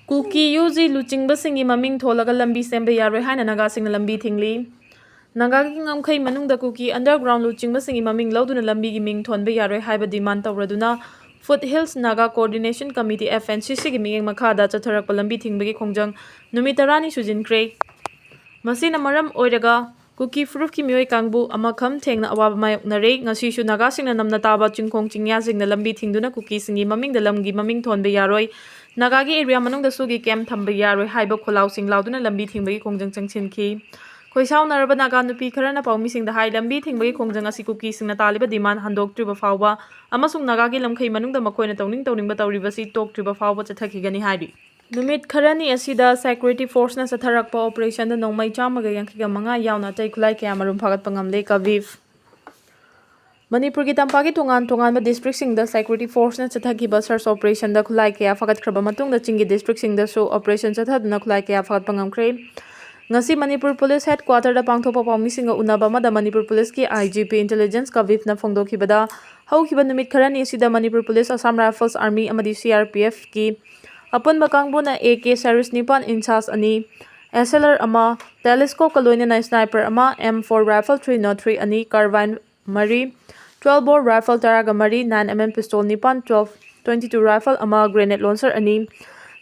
Kuki yuji luchingba singi maming tholaga lambi semba yaroi haina naga singna lambi thingli. Naga ki ngamkhai manungda Kuki underground luchingba singi maming lauduna lambi gi ming thonba yaroi haiba demand tawraduna Foothills Naga Coordination Committee FNCC gi ming makhada chatharakpa lambi thingbagi khongjang numit 10 sujinkhre. Masina maram oiraga Kuki Fruit ki mioi kangbu amakham thengna awaba mayoknare ngasi shu naga singna namna taba chingkhong chingya singna lambi thingduna Kuki singi maming da lamgi maming thonba yaroi Naga gi area manung da sugi kem thamba yaroi haiba kholau sing lauduna lambi thingbagi khongjang changchinki khoisau naraba naga nupi kharana paumi sing da hai lambi thingbagi khongjang asi Kuki singna taliba demand handoktriba fawba amasung naga gi lamkhai manung da makoina tawning batawriba si toktriba fawba chathakigani hairi numit kharani asida security force na satharakpa operation da nongmai chamaga yankiga manga yauna tai khulai kya marum phagat pangamle kaviv Manipur ki tampagi tongan ba district sing da security force na chathagiba search operation da khulai kya phagat khraba matung da chingi district sing da so operation chathaduna khulai kya phagat pangamkhre ngasi Manipur police headquarter da pangthopa pawmi singa unaba ma da Manipur police ki IGP intelligence kaviv na phongdokhibada haukiba numit kharani asida Manipur police Assam Rifles army amadi CRPF ki Apun bakangbo na AK series nipan inchas ani SLR ama telescope kaloina na sniper ama M4 rifle 303 ani carbine mari 12 bore rifle taraga mari 9mm pistol nipan 22 rifle ama grenade launcher ani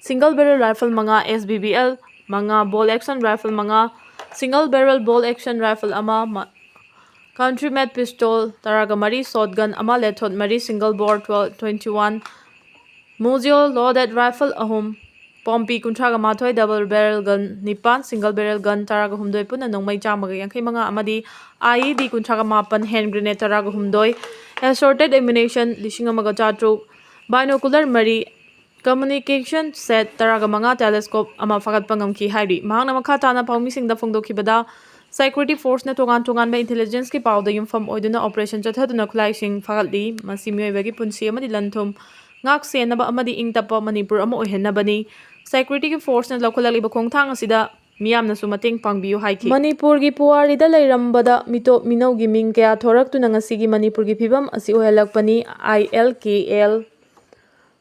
single barrel rifle manga SBBL manga ball action rifle manga single barrel ball action rifle ama country made pistol taraga mari shotgun ama lethot mari single bore 21 Muzio loaded rifle ahum Pompi kuntraga mathoi double barrel gun nipan single barrel gun taraga humdoi puna nongmai chamaga yankai manga amadi IED kuntraga mapan hand grenade taraga humdoi assorted ammunition lishing amaga chatru binocular mari communication set taraga manga telescope ama fagat pangamki hairi mahangna makha tana paumi singda phongdokhibada security force na tongan ba intelligence ki pawda yumfam oiduna operation chathaduna khulai sing fagatli masi miyoibagi punsi amadi lanthum ngak senaba amadi ingtapa Manipur ama ohenabani security ki force na lakhulaliba khongthang asida miyamna su mateng pangbiyu haiki Manipur gi puari da lairambada mito minau gi ming kya thorak tu ngasi gi Manipur gi phibam asi ohelakpani ILKL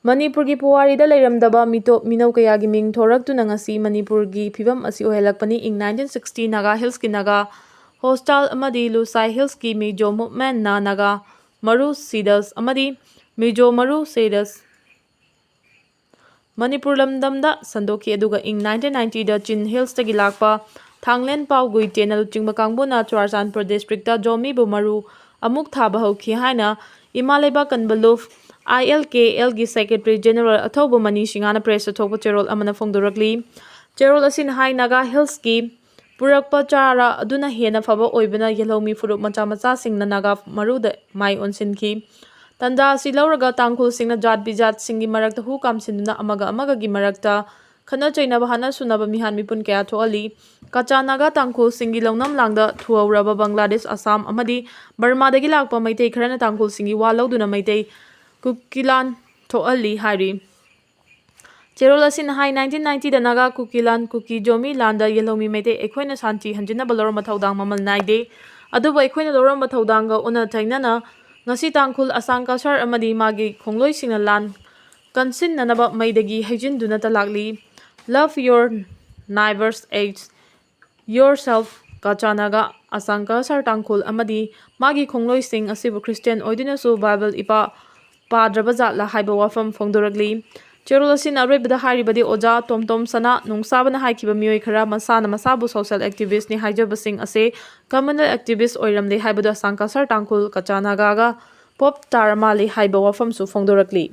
Manipur gi puari da lairamdaba mito minau kaya gi ming thorak tu ngasi Manipur gi phibam asi ohelakpani ing 1960 Naga Hills ki Naga hostel amadi Lusai Hills ki Mijo movement na Naga Maru Sidas amadi Mijo Maru Sedas Manipur lamdamda sandoki aduga ing 1990 da Chin Hills tagi lakpa Thanglen Pau Guite na luchingba kangbo na Churachandpur district da Jomi bu Maru amuk thaba hauki haina Imaleba Kanbaluf ILKL gi secretary general athobu mani singana press athobu cherol amana phongdorakli cherol asin hai Naga Hills ki purakpa chara aduna hena phaba oibana yelomi furup macha singna Naga Maru da mai onsinki Tanda si lauraga tangkul singna jat bijat singi marakta hu kamsinduna amaga gi marakta khana chaina bahana sunaba mihan mipun kya thoali kacha naga tangkul singi longnam langda thuauraba Bangladesh Assam amadi Burma dagi lakpa maitei kharana tangkul singi wa lauduna maitei kukilan thoali hari Cherol asin hai 1990 da Naga kukilan kuki jomi landa yelomi maitei ekhoina santi hanjina balor mathaudang mamal naide aduba ekhoina loram mathaudanga una thainana ngasi tangkul asang kasar amadi magi khongloi singna lan kansin nanaba maidagi haijin duna talakli love your neighbors as yourself kachanaga asang kasar tangkul amadi magi khongloi sing asibu Christian oidina su Bible ipa padraba zatla haiba wafam phongdorakli cherol asin Aroibida haribadi oja tomtom sana nungsabana haikiba mioi khara masana masabu social activist ni haijabasing ase communal activist oiramle haibada asang kasar tangkul kachanaga ga pop taramali haiba wafam su phongdorakli